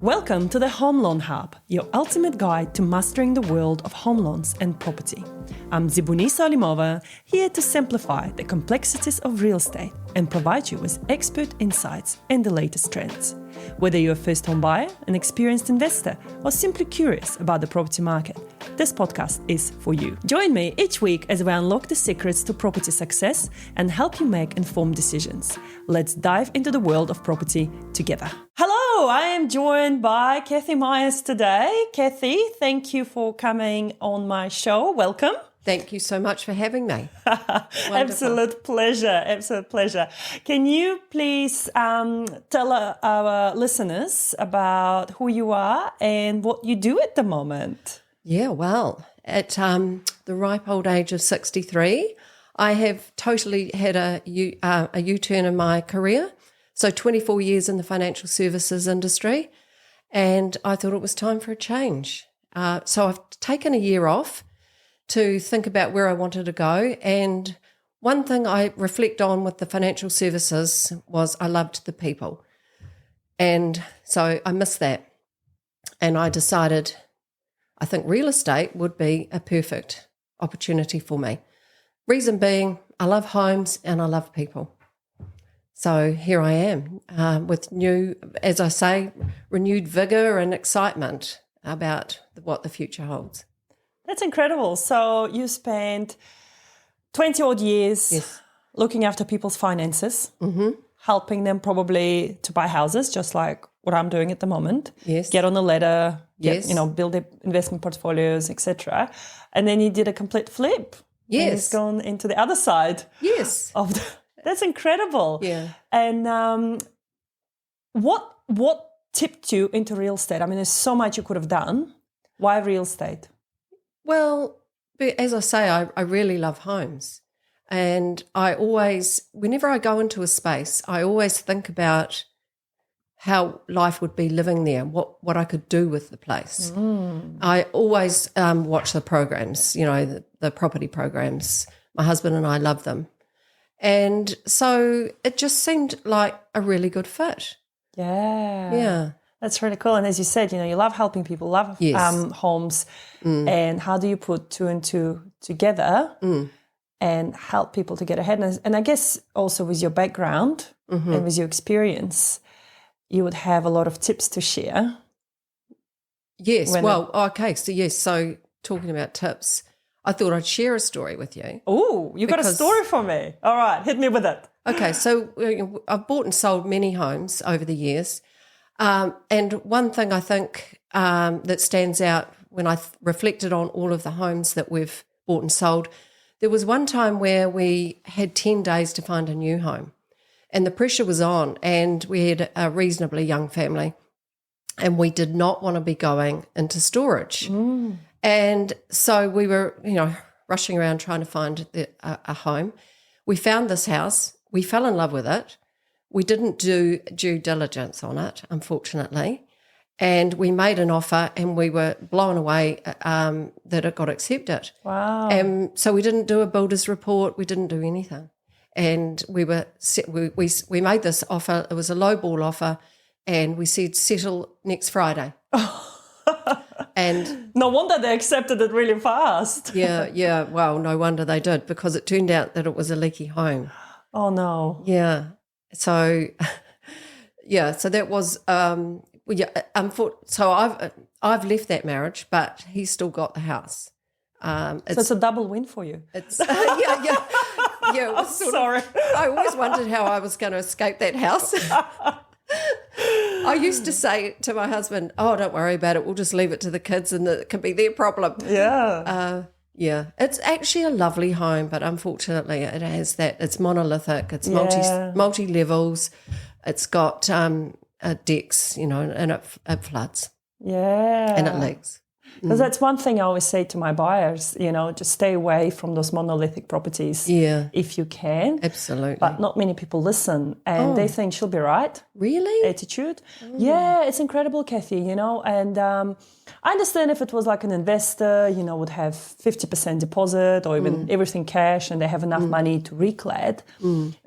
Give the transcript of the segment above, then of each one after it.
Welcome to the Home Loan Hub, your ultimate guide to mastering the world of home loans and property. I'm Zibuni Salimova, here to simplify the complexities of real estate and provide you with expert insights and the latest trends. Whether you're a first-home buyer, an experienced investor, or simply curious about the property market, this podcast is for you. Join me each week as we unlock the secrets to property success and help you make informed decisions. Let's dive into the world of property together. Hello, I am joined by Cathy Myers today. Cathy, thank you for coming on my show. Welcome. Thank you so much for having me. Absolute pleasure. Can you please tell our listeners about who you are and what you do at the moment? Yeah, well, at the ripe old age of 63, I have totally had a U-turn in my career. So 24 years in the financial services industry, and I thought it was time for a change. So I've taken a year off to think about where I wanted to go. And one thing I reflect on with the financial services was I loved the people. And so I missed that. And I decided I think real estate would be a perfect opportunity for me. Reason being, I love homes and I love people. So here I am with new, as I say, renewed vigor and excitement about what the future holds. That's incredible. So you spent 20 odd years looking after people's finances, helping them probably to buy houses, just like what I'm doing at the moment. Yes. Get on the ladder, build their investment portfolios, etc. And then you did a complete flip. Yes. And it's gone into the other side. Yes. That's incredible. Yeah. And what tipped you into real estate? I mean, there's so much you could have done. Why real estate? Well, as I say, I really love homes. And I always, whenever I go into a space, I always think about how life would be living there, what I could do with the place. I always watch the programs, the property programs. My husband and I love them. And so it just seemed like a really good fit. Yeah. That's really cool. And as you said, you love helping people, love homes. And how do you put two and two together and help people to get ahead? And I guess also with your background and with your experience, you would have a lot of tips to share. Yes. So talking about tips, I thought I'd share a story with you. Oh, you got a story for me. All right, hit me with it. Okay, so I've bought and sold many homes over the years. And one thing I think that stands out when I reflected on all of the homes that we've bought and sold, there was one time where we had 10 days to find a new home and the pressure was on, and we had a reasonably young family and we did not want to be going into storage. And so we were, rushing around trying to find a home. We found this house. We fell in love with it. We didn't do due diligence on it, unfortunately, and we made an offer and we were blown away that it got accepted. Wow. And so we didn't do a builder's report. We didn't do anything. And we made this offer. It was a low ball offer, and we said settle next Friday. And no wonder they accepted it really fast. Yeah. Well, no wonder they did, because it turned out that it was a leaky home. Oh, no. Yeah. So, so that was, so I've left that marriage, but he's still got the house. So it's a double win for you. It's, yeah. It was Sorry. I always wondered how I was going to escape that house. I used to say to my husband, "Oh, don't worry about it. We'll just leave it to the kids, and it can be their problem." Yeah. It's actually a lovely home, but unfortunately, it has that. It's monolithic. It's multi levels. It's got decks, and it floods. Yeah. And it leaks. Because that's one thing I always say to my buyers, just stay away from those monolithic properties if you can. Absolutely. But not many people listen, and they think she'll be right. Really? Attitude. Yeah, it's incredible, Cathy, and I understand if it was like an investor, would have 50% deposit or even everything cash and they have enough money to reclad.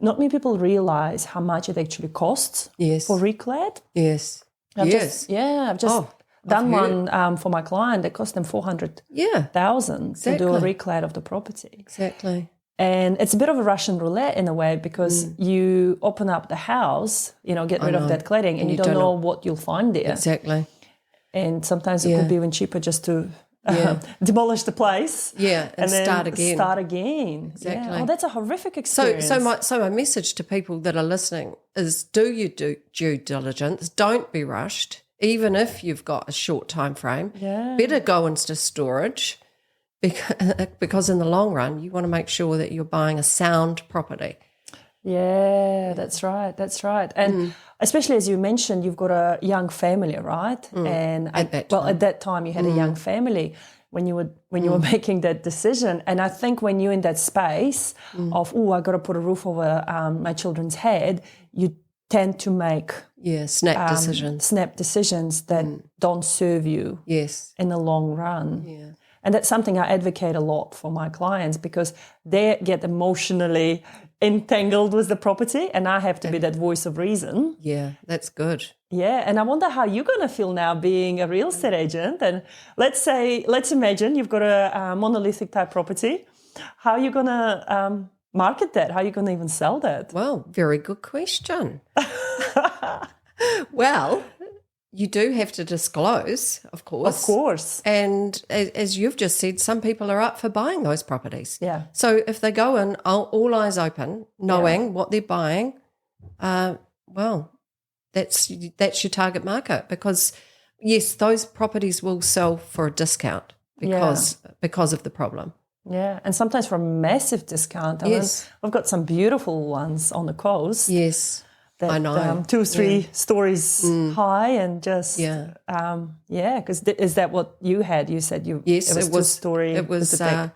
Not many people realize how much it actually costs for reclad. Yes. I've just done one for my client. It cost them $400,000 to do a reclad of the property. Exactly. And it's a bit of a Russian roulette in a way, because you open up the house, get rid of that cladding, and you don't know what you'll find there. Exactly. And sometimes it could be even cheaper just to demolish the place. Yeah, and then start again. Exactly. Yeah. Oh, that's a horrific experience. So my message to people that are listening is do your due diligence. Don't be rushed, even if you've got a short time frame. Yeah. Better go into storage, because in the long run, you want to make sure that you're buying a sound property. Yeah, that's right. And especially as you mentioned, you've got a young family, right? And at that time you had a young family when you were making that decision. And I think when you're in that space of, I got to put a roof over my children's head, you tend to make snap decisions that don't serve you in the long run. Yeah. And that's something I advocate a lot for my clients, because they get emotionally entangled with the property, and I have to be that voice of reason. Yeah, that's good. Yeah, and I wonder how you're going to feel now being a real estate agent. And let's imagine you've got a monolithic type property. How are you going to market that? How are you going to even sell that? Well, very good question. Well, you do have to disclose, of course. Of course. And as you've just said, some people are up for buying those properties. Yeah. So if they go in all eyes open, knowing what they're buying, that's your target market, because, yes, those properties will sell for a discount because of the problem. Yeah, and sometimes for a massive discount. I mean, we've got some beautiful ones on the coast. Yes. That, I know. 2 or 3 stories high, and just because is that what you had? You said it was 2-story. It was a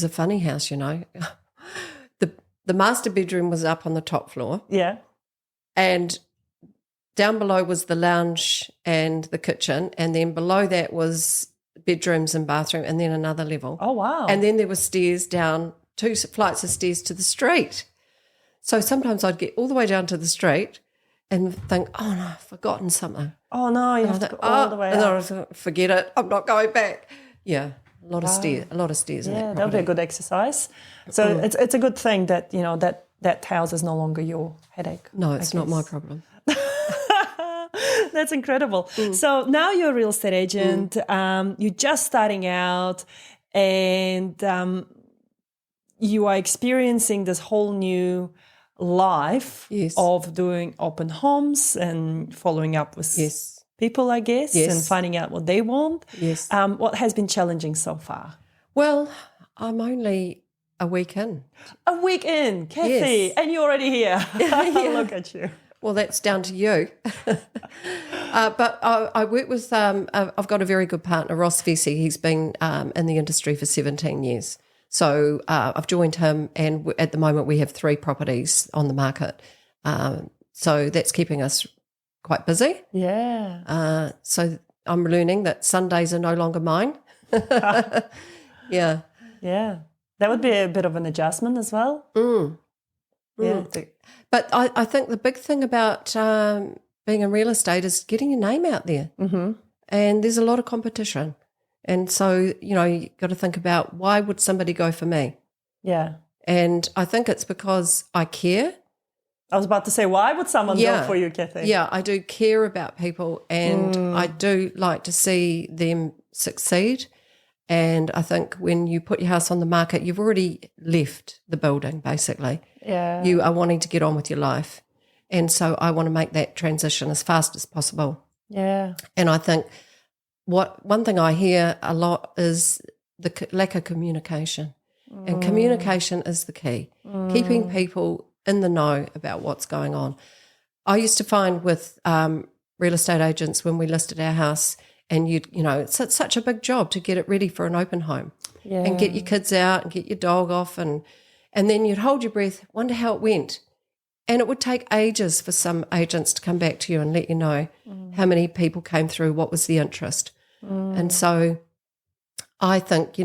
funny house, The master bedroom was up on the top floor. Yeah, and down below was the lounge and the kitchen, and then below that was bedrooms and bathroom, and then another level. Oh wow! And then there were stairs down, 2 flights of stairs to the street. So sometimes I'd get all the way down to the street and think, oh, no, I've forgotten something. Oh, no, you have to go all the way up. And I was like, forget it, I'm not going back. Yeah, a lot of stairs. Yeah, that would be a good exercise. So it's a good thing that, that house is no longer your headache. No, it's not my problem. That's incredible. So now you're a real estate agent. You're just starting out, and you are experiencing this whole new life of doing open homes and following up with people, I guess, and finding out what they want. Yes. What has been challenging so far? Well, I'm only a week in. A week in, Cathy, and you're already here. Look at you. Well, that's down to you. But I work with, I've got a very good partner, Ross Vesey. He's been in the industry for 17 years. So I've joined him, and at the moment we have 3 properties on the market. So that's keeping us quite busy. Yeah. So I'm learning that Sundays are no longer mine. Yeah. Yeah. That would be a bit of an adjustment as well. Yeah. But I think the big thing about being in real estate is getting your name out there. Mm-hmm. And there's a lot of competition. And so, you got to think about, why would somebody go for me? Yeah. And I think it's because I care. I was about to say, why would someone go for you, Cathy? Yeah, I do care about people, and I do like to see them succeed. And I think when you put your house on the market, you've already left the building, basically. Yeah. You are wanting to get on with your life. And so I want to make that transition as fast as possible. Yeah. And I think one thing I hear a lot is the lack of communication. And communication is the key. Keeping people in the know about what's going on. I used to find with real estate agents, when we listed our house, and it's such a big job to get it ready for an open home, and get your kids out and get your dog off, and then you'd hold your breath, wonder how it went. And it would take ages for some agents to come back to you and let you know how many people came through, what was the interest. And so I think,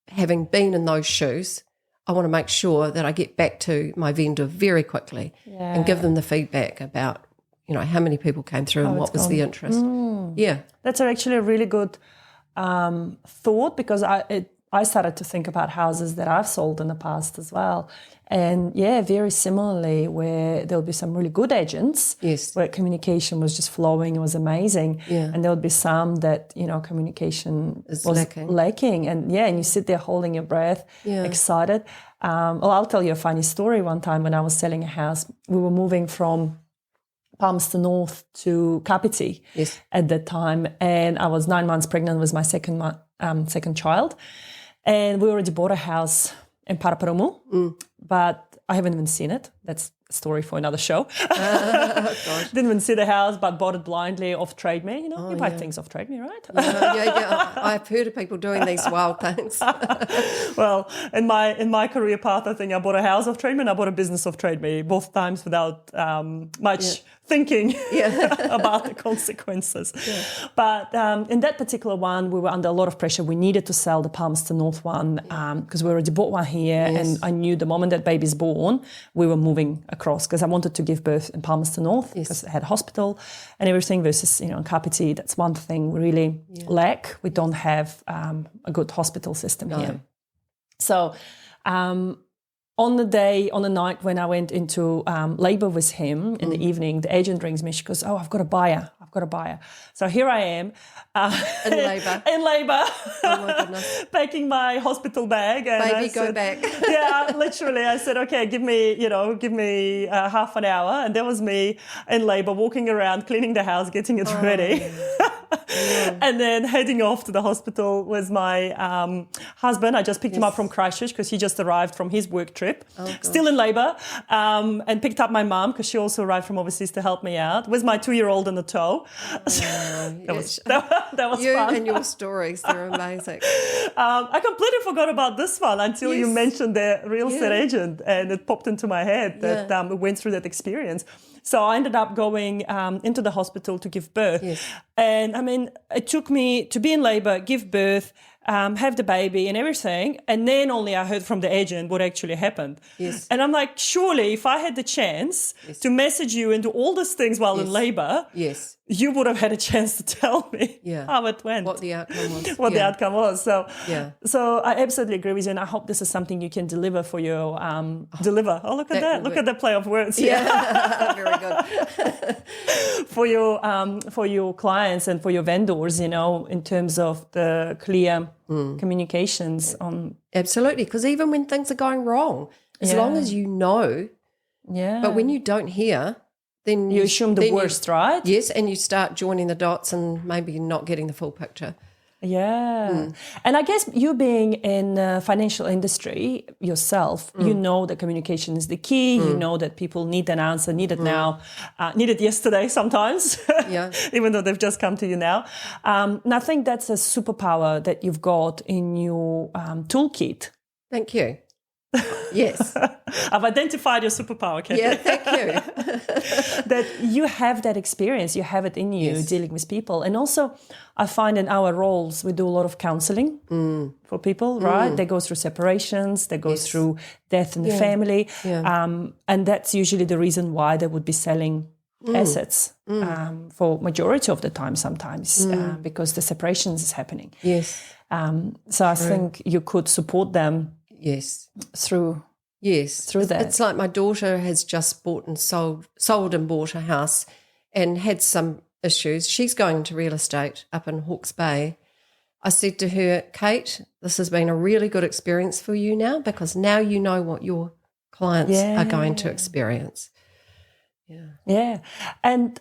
having been in those shoes, I want to make sure that I get back to my vendor very quickly and give them the feedback about, how many people came through and what was the interest. Yeah. That's actually a really good thought, because I started to think about houses that I've sold in the past as well. And very similarly, where there'll be some really good agents, where communication was just flowing, it was amazing. And there'll be some that, communication was lacking. And you sit there holding your breath, excited. I'll tell you a funny story. One time when I was selling a house, we were moving from Palmerston North to Kapiti at that time. And I was 9 months pregnant with my second child. And we already bought a house in Paraparaumu, but I haven't even seen it. That's a story for another show. Didn't even see the house, but bought it blindly off Trade Me. You buy things off Trade Me, right? I've heard of people doing these wild things. Well, in my career path, I think I bought a house off Trade Me and I bought a business off Trade Me, both times without much thinking about the consequences. But in that particular one, we were under a lot of pressure. We needed to sell the Palmerston North one because we already bought one here, and I knew the moment that baby's born, we were moving across, because I wanted to give birth in Palmerston North because it had a hospital and everything, versus in Kapiti, that's one thing we really lack. We don't have a good hospital system here. So on the night when I went into labour with him in the evening, the agent rings me. She goes, "Oh, I've got a buyer. So here I am in labour. Oh my goodness! Packing my hospital bag. And baby, go back. Literally, I said, "Okay, give me half an hour," and there was me in labour, walking around, cleaning the house, getting it ready. And then heading off to the hospital with my husband. I just picked him up from Christchurch because he just arrived from his work trip, still in labour, and picked up my mum because she also arrived from overseas to help me out, with my 2-year-old in the tow. That was you fun. And your stories, they're amazing. I completely forgot about this one until you mentioned the real estate agent, and it popped into my head that we went through that experience. So I ended up going into the hospital to give birth. And I mean, it took me to be in labour, give birth, have the baby and everything. And then only I heard from the agent what actually happened. And I'm like, surely if I had the chance to message you and do all these things while in labour, you would have had a chance to tell me how it went. What the outcome was. The outcome was. So I absolutely agree with you, and I hope this is something you can deliver for your deliver. Oh, look at that. Look at the play of words. Very good. For your clients and for your vendors, in terms of the clear communications on. Absolutely, because even when things are going wrong, as long as you know, but when you don't hear, then you assume the worst, right? Yes, and you start joining the dots and maybe not getting the full picture. And I guess you being in the financial industry yourself, you know that communication is the key. You know that people need an answer, need it now, need it yesterday sometimes, even though they've just come to you now. And I think that's a superpower that you've got in your toolkit. Thank you. Yes. I've identified your superpower, Cathy. Yeah, thank you. That you have that experience, you have it in you dealing with people. And also I find in our roles, we do a lot of counselling for people, right? They go through separations, they go through death in the family. And that's usually the reason why they would be selling assets for majority of the time sometimes because the separations is happening. So I think you could support them through that. It's like my daughter has just bought and sold and bought a house and had some issues. She's going into real estate up in Hawke's Bay. I said to her, Kate, this has been a really good experience for you now, because now you know what your clients are going to experience. And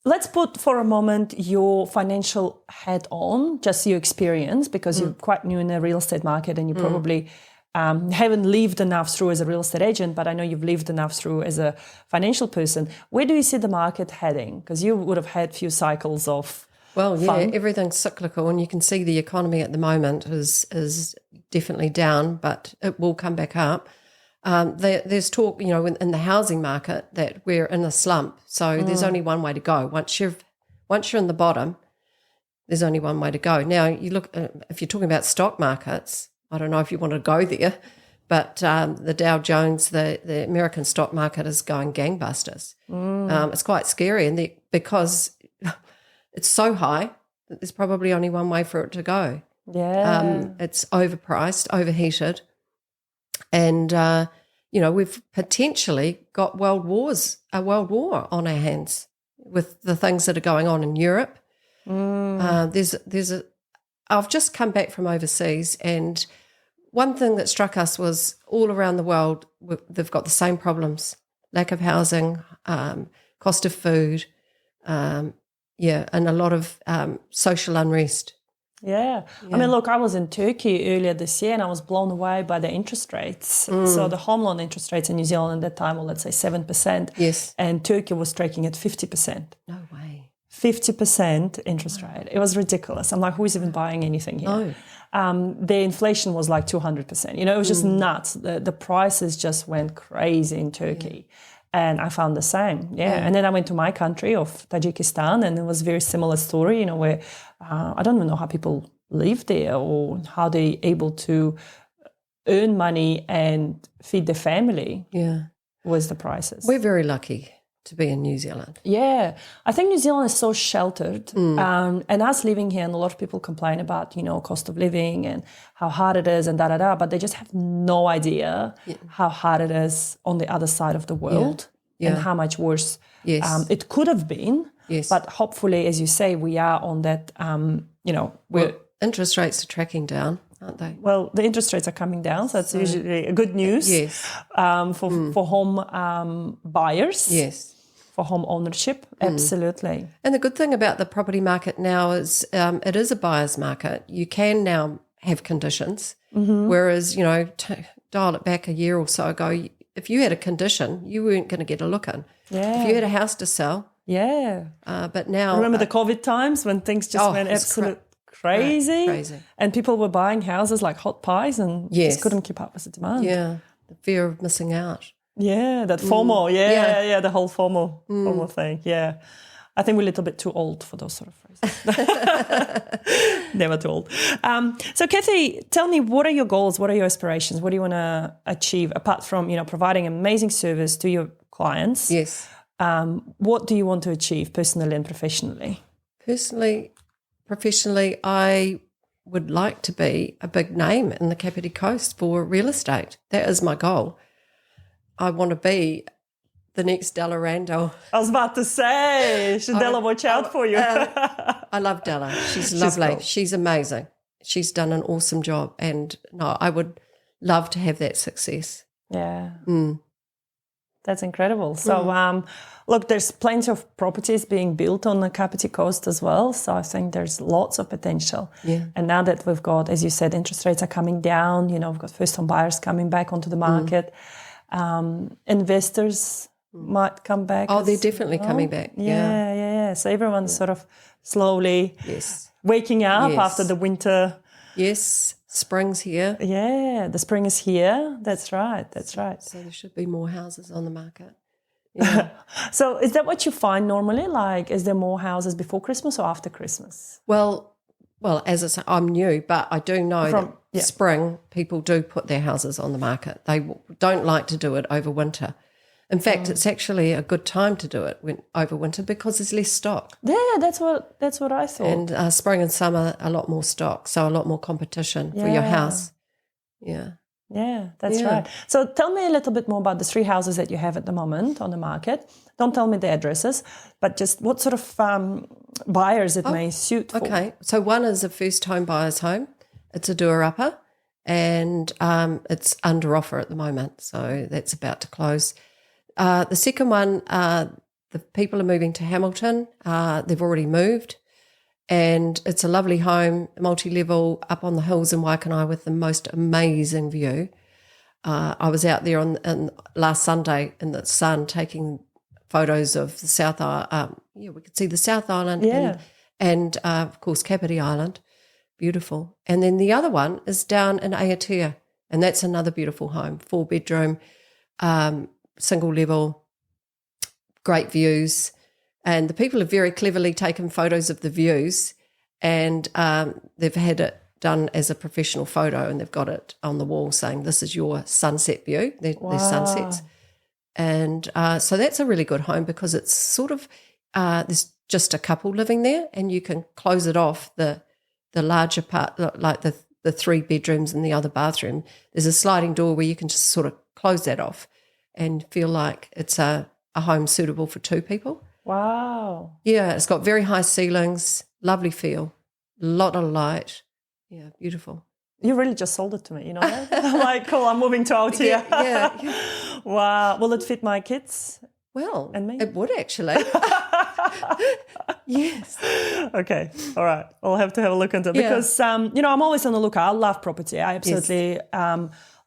let's put for a moment your financial hat on, just your experience, because you're quite new in the real estate market and you probably haven't lived enough through as a real estate agent, but I know you've lived enough through as a financial person. Where do you see the market heading? Because you would have had a few cycles of fun. Everything's cyclical, and you can see the economy at the moment is definitely down, but it will come back up. There's talk, in the housing market that we're in a slump. So there's only one way to go. Once you're in the bottom, there's only one way to go. Now, you look if you're talking about stock markets, I don't know if you want to go there, But the Dow Jones, the American stock market is going gangbusters. It's quite scary, and because it's so high that there's probably only one way for it to go. Yeah. It's overpriced, overheated, and we've potentially got a world war on our hands with the things that are going on in Europe. I've just come back from overseas, and one thing that struck us was all around the world, they've got the same problems: lack of housing, cost of food, and a lot of social unrest. Yeah. I mean, look, I was in Turkey earlier this year and I was blown away by the interest rates. So the home loan interest rates in New Zealand at that time were, let's say, 7%. Yes. And Turkey was trading at 50%. No way. 50% interest rate. It was ridiculous. I'm like, who is even buying anything here? No. The inflation was like 200%. It was just nuts. The prices just went crazy in Turkey. And I found the same. And then I went to my country of Tajikistan, and it was a very similar story, where I don't even know how people live there or how they're able to earn money and feed their family with the prices. We're very lucky to be in New Zealand. Yeah. I think New Zealand is so sheltered. And us living here, and a lot of people complain about, cost of living and how hard it is and da-da-da, but they just have no idea how hard it is on the other side of the world and how much worse it could have been. Yes. But hopefully, as you say, we are on that, interest rates are tracking down, aren't they? Well, the interest rates are coming down, so that's usually good news for home buyers. Yes. For home ownership, absolutely. And the good thing about the property market now is it is a buyer's market. You can now have conditions, whereas, dial it back a year or so ago, if you had a condition, you weren't going to get a look in. Yeah. If you had a house to sell. Yeah. But now... Remember the COVID times when things just went absolute crazy? Crazy. And people were buying houses like hot pies and just couldn't keep up with the demand. Yeah, the fear of missing out. Yeah, that FOMO. The whole FOMO thing. Yeah. I think we're a little bit too old for those sort of phrases. Never too old. So, Cathy, tell me, what are your goals? What are your aspirations? What do you want to achieve apart from, providing amazing service to your clients? Yes. What do you want to achieve personally and professionally? Professionally, I would like to be a big name in the Kapiti Coast for real estate. That is my goal. I want to be the next Della Randall. I was about to say, should Della watch out for you? I love Della. She's lovely. Cool. She's amazing. She's done an awesome job. And no, I would love to have that success. Yeah. That's incredible. So, look, there's plenty of properties being built on the Kapiti Coast as well. So I think there's lots of potential. Yeah. And now that we've got, as you said, interest rates are coming down, we've got first-home buyers coming back onto the market. Investors might come back. Oh, they're definitely coming back. Yeah. So everyone's sort of slowly waking up after the winter. Yes, spring's here. Yeah, the spring is here. That's right. So there should be more houses on the market. Yeah. So is that what you find normally? Like, is there more houses before Christmas or after Christmas? Well, as I say, I'm new, but I do know that spring people do put their houses on the market. They don't like to do it over winter. In fact, it's actually a good time to do it over winter because there's less stock. Yeah, that's what I thought. And spring and summer, a lot more stock, so a lot more competition for your house. Yeah. Yeah, that's right. So tell me a little bit more about the 3 houses that you have at the moment on the market. Don't tell me the addresses, but just what sort of buyers it may suit for. Okay, so one is a first home buyer's home. It's a doer-upper, and it's under offer at the moment, so that's about to close. The second one, the people are moving to Hamilton. They've already moved, and it's a lovely home, multi-level, up on the hills in Waikanae with the most amazing view. I was out there on last Sunday in the sun taking photos of the South Island. We could see the South Island and of course, Kapiti Island. Beautiful. And then the other one is down in Aotea, and that's another beautiful home, 4-bedroom, single level, great views. And the people have very cleverly taken photos of the views, and they've had it done as a professional photo, and they've got it on the wall saying, this is your sunset view, their sunsets. And so that's a really good home because it's sort of, there's just a couple living there, and you can close it off, the larger part, like the 3 bedrooms and the other bathroom. There's a sliding door where you can just sort of close that off and feel like it's a home suitable for 2 people. Wow. Yeah, it's got very high ceilings, lovely feel, a lot of light. Yeah, beautiful. You really just sold it to me, you know that? I'm like, cool, I'm moving to out here. Yeah. Wow. Will it fit my kids? Well, and me? It would actually. Yes. Okay. All right. I'll have to have a look into it because, I'm always on the lookout. I love property. I absolutely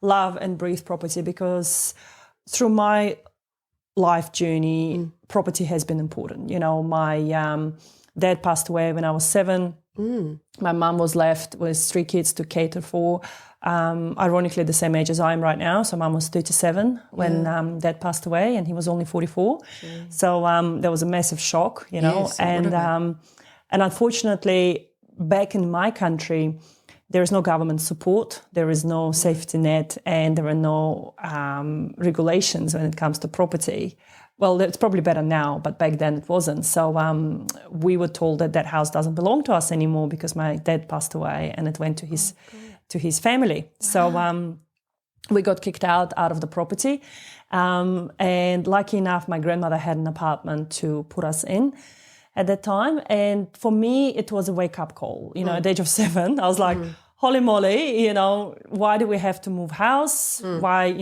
love and breathe property because through my life journey, property has been important. My dad passed away when I was 7. My mum was left with 3 kids to cater for. Ironically, the same age as I am right now. So mum was 37 when dad passed away, and he was only 44. So there was a massive shock, Yes, and unfortunately, back in my country, there is no government support, there is no safety net, and there are no regulations when it comes to property. Well, it's probably better now, but back then it wasn't. So we were told that house doesn't belong to us anymore because my dad passed away and it went to his family. Wow. So we got kicked out of the property. And lucky enough, my grandmother had an apartment to put us in at that time. And for me, it was a wake-up call. At the age of 7, I was like, holy moly, why do we have to move house? Why,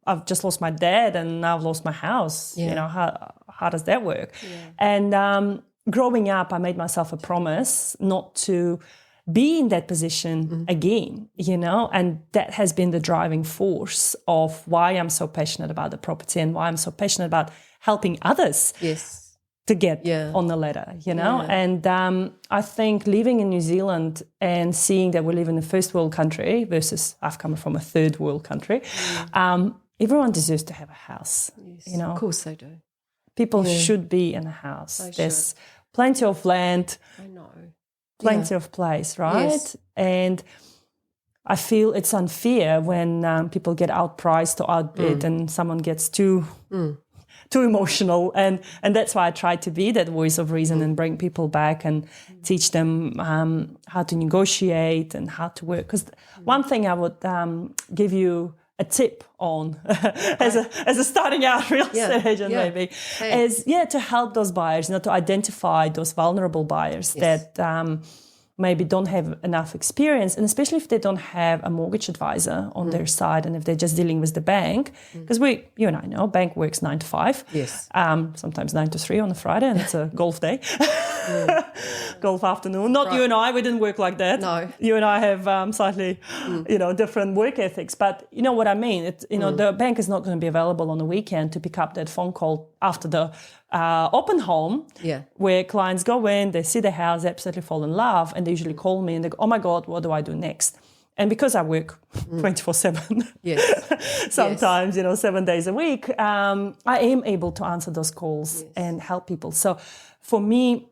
I've just lost my dad and now I've lost my house. How does that work? And growing up, I made myself a promise not to be in that position again, and that has been the driving force of why I'm so passionate about the property and why I'm so passionate about helping others to get on the ladder, And I think living in New Zealand and seeing that we live in a first world country versus I've come from a third world country, everyone deserves to have a house. Yes, of course they do. People should be in a house. There's plenty of land. I know. Plenty of place, right? Yes. And I feel it's unfair when people get outpriced or outbid and someone gets too emotional. And that's why I try to be that voice of reason and bring people back and teach them how to negotiate and how to work. Because one thing I would give you a tip on as a starting out real estate agent maybe is to help those buyers, to identify those vulnerable buyers that maybe don't have enough experience, and especially if they don't have a mortgage advisor on their side and if they're just dealing with the bank, because you and I know bank works 9 to 5, sometimes 9 to 3 on a Friday, and it's a golf day. Golf afternoon. Not you and I, we didn't work like that. No. You and I have slightly, different work ethics. But you know what I mean? The bank is not going to be available on the weekend to pick up that phone call after the open home, where clients go in, they see the house, they absolutely fall in love, and they usually call me and they go, oh my God, what do I do next? And because I work 24/7, sometimes, 7 days a week, I am able to answer those calls and help people. So for me,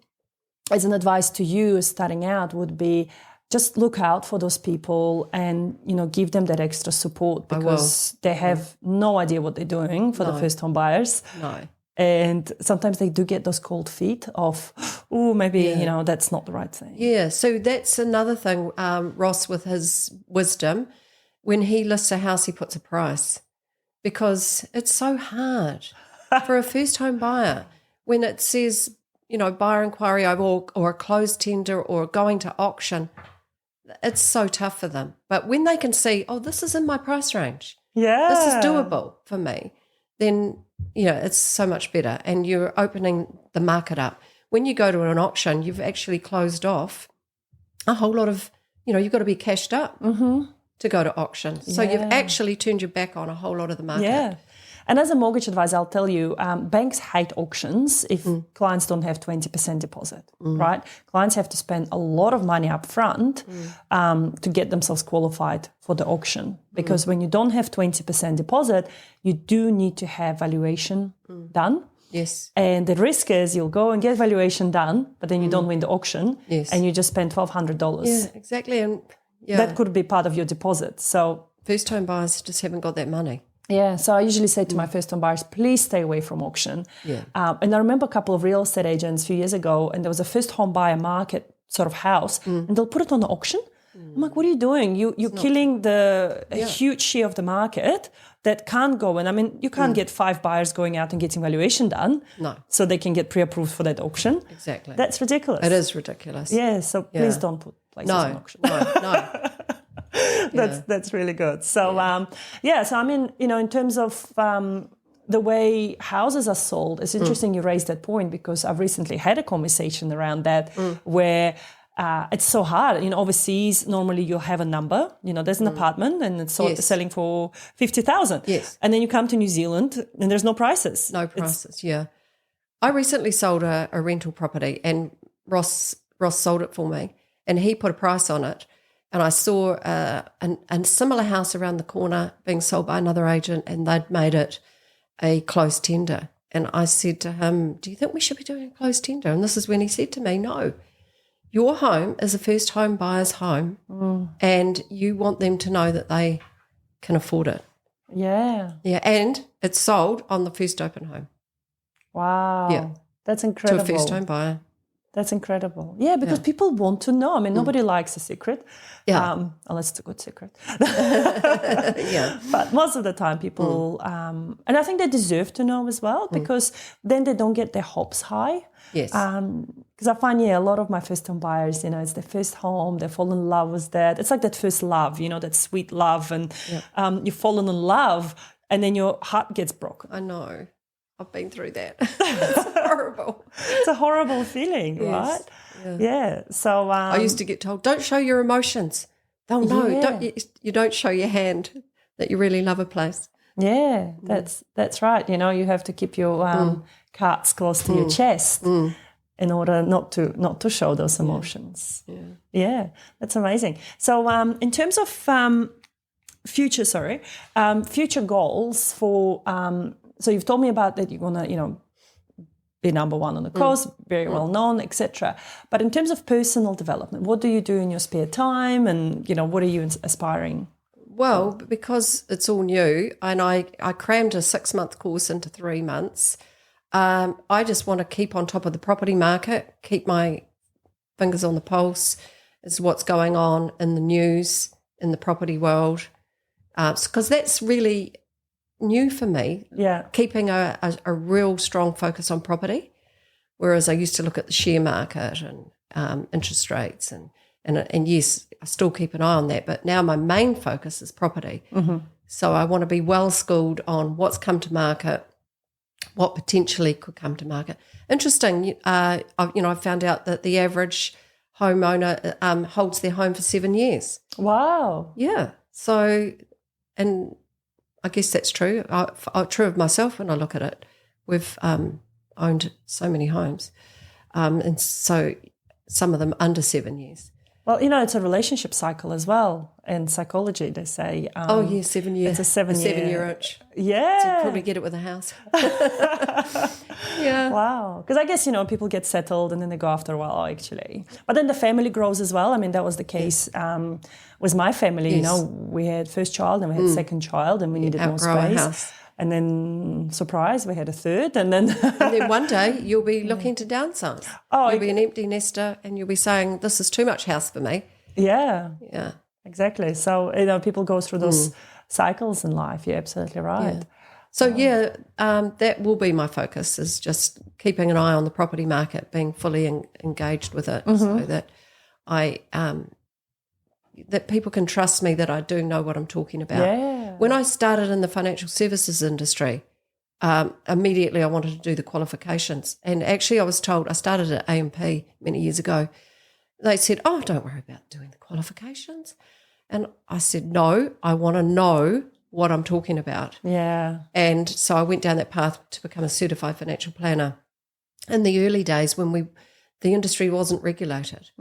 as an advice to you starting out would be just look out for those people and, give them that extra support because they have no idea what they're doing for the first home buyers. No. And sometimes they do get those cold feet of, maybe, that's not the right thing. Yeah, so that's another thing, Ross, with his wisdom, when he lists a house, he puts a price because it's so hard for a first-home buyer when it says, buyer inquiry or a closed tender or going to auction. It's so tough for them. But when they can see, this is in my price range. Yeah. This is doable for me. Then, it's so much better. And you're opening the market up. When you go to an auction, you've actually closed off a whole lot of, you've got to be cashed up to go to auction. So you've actually turned your back on a whole lot of the market. Yeah. And as a mortgage advisor, I'll tell you, banks hate auctions if clients don't have 20% deposit, right? Clients have to spend a lot of money up front to get themselves qualified for the auction. Because when you don't have 20% deposit, you do need to have valuation done. Yes. And the risk is you'll go and get valuation done, but then you don't win the auction. Yes. And you just spend $1,200. Yeah, exactly. And That could be part of your deposit. So first home buyers just haven't got that money. yeah, so I usually say to my first home buyers, please stay away from auction. Yeah. And I remember a couple of real estate agents a few years ago, and there was a first home buyer market sort of house, and they'll put it on the auction. I'm like, what are you doing? You're killing a huge share of the market that can't go. And I mean, you can't get 5 buyers going out and getting valuation done. No. So they can get pre-approved for that auction. Exactly. That's ridiculous. It is ridiculous. Yeah, so please don't put places on auction. No. That's really good. So so I mean, in terms of the way houses are sold, it's interesting you raised that point, because I've recently had a conversation around that where it's so hard. Overseas, normally you'll have a number. There's an apartment and it's selling for $50,000. Yes. And then you come to New Zealand and there's no prices. No prices, yeah. I recently sold a rental property, and Ross sold it for me, and he put a price on it. And I saw a similar house around the corner being sold by another agent, and they'd made it a closed tender. And I said to him, do you think we should be doing a closed tender? And this is when he said to me, no, your home is a first home buyer's home, and you want them to know that they can afford it. Yeah. Yeah, and it's sold on the first open home. Wow. Yeah. That's incredible. To a first home buyer. That's incredible. Yeah, because people want to know. I mean, nobody likes a secret. Yeah. Unless it's a good secret. Yeah. But most of the time people, and I think they deserve to know as well, because then they don't get their hopes high. Yes. Because I find, a lot of my first-home buyers, it's their first home, they fall in love with that. It's like that first love, that sweet love. And you've fallen in love and then your heart gets broken. I know. I've been through that. It's horrible. It's a horrible feeling, right? Yeah. So I used to get told, don't show your emotions. They'll know. You don't show your hand that you really love a place. Yeah, that's right. You have to keep your cards close to your chest in order not to show those emotions. Yeah, that's amazing. So in terms of future goals for so you've told me about that you want to be number one on the coast, very well known, etc. But in terms of personal development, what do you do in your spare time, and what are you aspiring? Well, because it's all new, and I crammed a 6-month course into 3 months. I just want to keep on top of the property market, keep my fingers on the pulse as what's going on in the news, in the property world, because that's really new for me. Yeah, keeping a real strong focus on property, whereas I used to look at the share market and interest rates and yes, I still keep an eye on that, but now my main focus is property. So I want to be well schooled on what's come to market, what potentially could come to market. Interesting, I found out that the average homeowner holds their home for 7 years. Wow. Yeah. So, and I guess that's true. True of myself when I look at it. We've owned so many homes, and so some of them under 7 years. Well, it's a relationship cycle as well. In psychology, they say. 7 years. It's a 7-year itch. Yeah. So you probably get it with a house. Yeah. Wow. Because I guess, people get settled and then they go after a while, actually. But then the family grows as well. I mean, that was the case with my family. Yes. We had first child and we had second child and we needed more space. House. And then, surprise, we had a third. And then one day you'll be looking to downsize. You'll be an empty nester and you'll be saying, this is too much house for me. Yeah. Yeah. Exactly. So, people go through those cycles in life. You're absolutely right. Yeah. So, that will be my focus, is just keeping an eye on the property market, being fully engaged with it so that that people can trust me that I do know what I'm talking about. Yeah. When I started in the financial services industry, immediately I wanted to do the qualifications. And actually I was told, I started at AMP many years ago, they said, oh, don't worry about doing the qualifications. And I said, no, I want to know what I'm talking about. Yeah. And so I went down that path to become a certified financial planner in the early days when the industry wasn't regulated.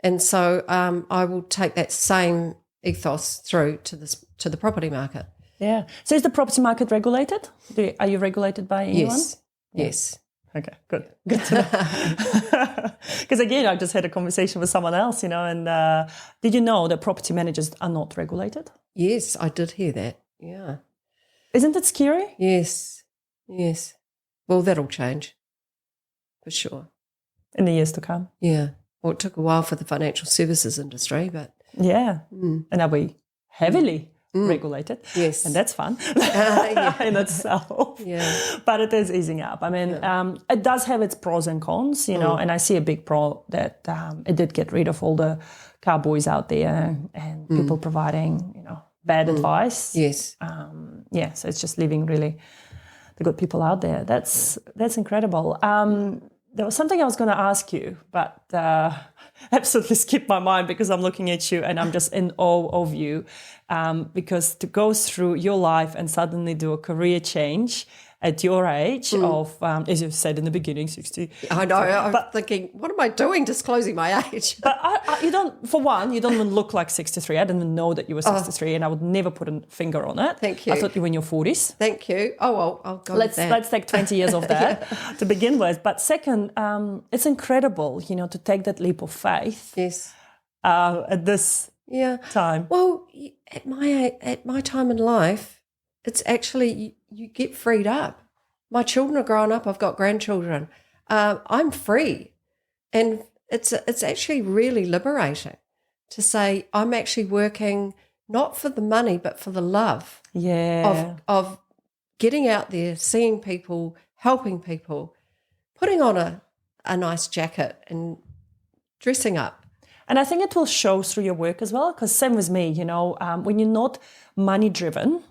And so I will take that same ethos through to the property market. Yeah. So is the property market regulated? Are you regulated by anyone? Yes. Yes. Okay, good to know. Because again, I just had a conversation with someone else, and did you know that property managers are not regulated? Yes, I did hear that. Yeah. Isn't it scary? Yes. Well, that'll change for sure. In the years to come. Yeah. Well, it took a while for the financial services industry, but... Yeah. And are we heavily regulated? Yes. And that's fun Yeah. in itself. Yeah. But it is easing up. I mean, it does have its pros and cons, and I see a big pro that it did get rid of all the cowboys out there and people providing, bad advice. Yes. So it's just leaving really the good people out there. That's incredible. There was something I was going to ask you, but absolutely skipped my mind because I'm looking at you and I'm just in awe of you. Because to go through your life and suddenly do a career change at your age of, as you said in the beginning, 60. I know. I'm thinking, what am I doing disclosing my age? But you don't even look like 63. I didn't even know that you were 63 and I would never put a finger on it. Thank you. I thought you were in your 40s. Thank you. Oh, well, I'll go with that. Let's take 20 years of that to begin with. But second, it's incredible, to take that leap of faith. Yes. At this time. Well, at my time in life, it's actually you get freed up. My children are grown up. I've got grandchildren. I'm free, and it's actually really liberating to say I'm actually working not for the money but for the love. Yeah. Of getting out there, seeing people, helping people, putting on a nice jacket and dressing up. And I think it will show through your work as well, because same with me, when you're not money-driven,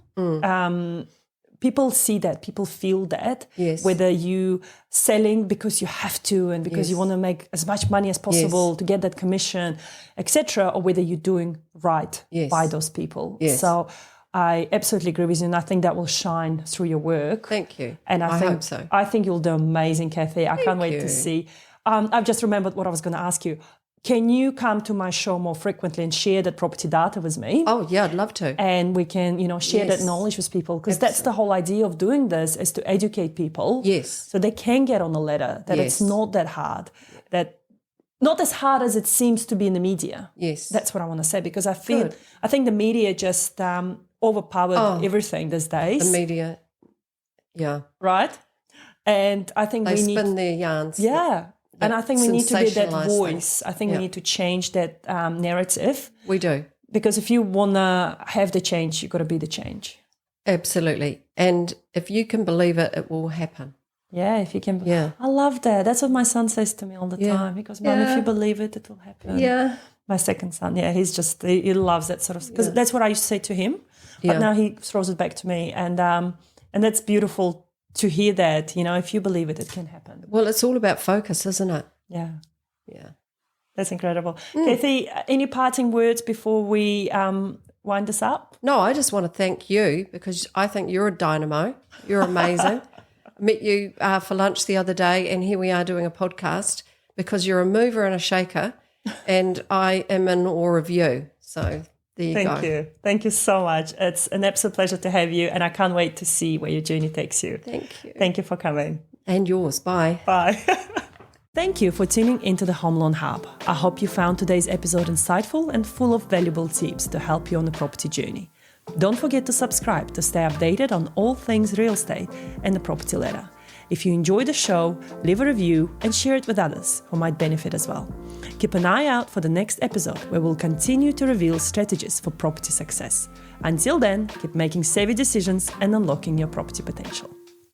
people see that, people feel that, whether you selling because you have to and because you want to make as much money as possible to get that commission, etc., or whether you're doing right by those people. Yes. So I absolutely agree with you, and I think that will shine through your work. Thank you. And I think hope so. I think you'll do amazing, Cathy. I can't wait to see. I've just remembered what I was going to ask you. Can you come to my show more frequently and share that property data with me? Oh, yeah, I'd love to. And we can, share that knowledge with people, because that's the whole idea of doing this, is to educate people. Yes. So they can get on the ladder, that it's not that hard, that not as hard as it seems to be in the media. Yes. That's what I want to say, because I think the media just overpowered everything these days. The media, yeah. Right? And I think they spin their yarns. Yeah. And I think we need to be that voice. Things. I think we need to change that narrative. We do. Because if you want to have the change, you've got to be the change. Absolutely. And if you can believe it, it will happen. Yeah, if you can. Yeah. I love that. That's what my son says to me all the time. He goes, Mom, if you believe it, it will happen. Yeah. My second son, he's just, he loves that sort of, because that's what I used to say to him. But now he throws it back to me. And that's beautiful to hear that, if you believe it, it can happen. Well, it's all about focus, isn't it? Yeah. Yeah. That's incredible. Cathy, any parting words before we wind this up? No, I just want to thank you, because I think you're a dynamo. You're amazing. I met you for lunch the other day, and here we are doing a podcast, because you're a mover and a shaker, and I am in awe of you. So there you go. Thank you. Thank you so much. It's an absolute pleasure to have you, and I can't wait to see where your journey takes you. Thank you. Thank you for coming. And yours. Bye. Bye. Thank you for tuning into the Home Loan Hub. I hope you found today's episode insightful and full of valuable tips to help you on the property journey. Don't forget to subscribe to stay updated on all things real estate and the property ladder. If you enjoyed the show, leave a review and share it with others who might benefit as well. Keep an eye out for the next episode, where we'll continue to reveal strategies for property success. Until then, keep making savvy decisions and unlocking your property potential.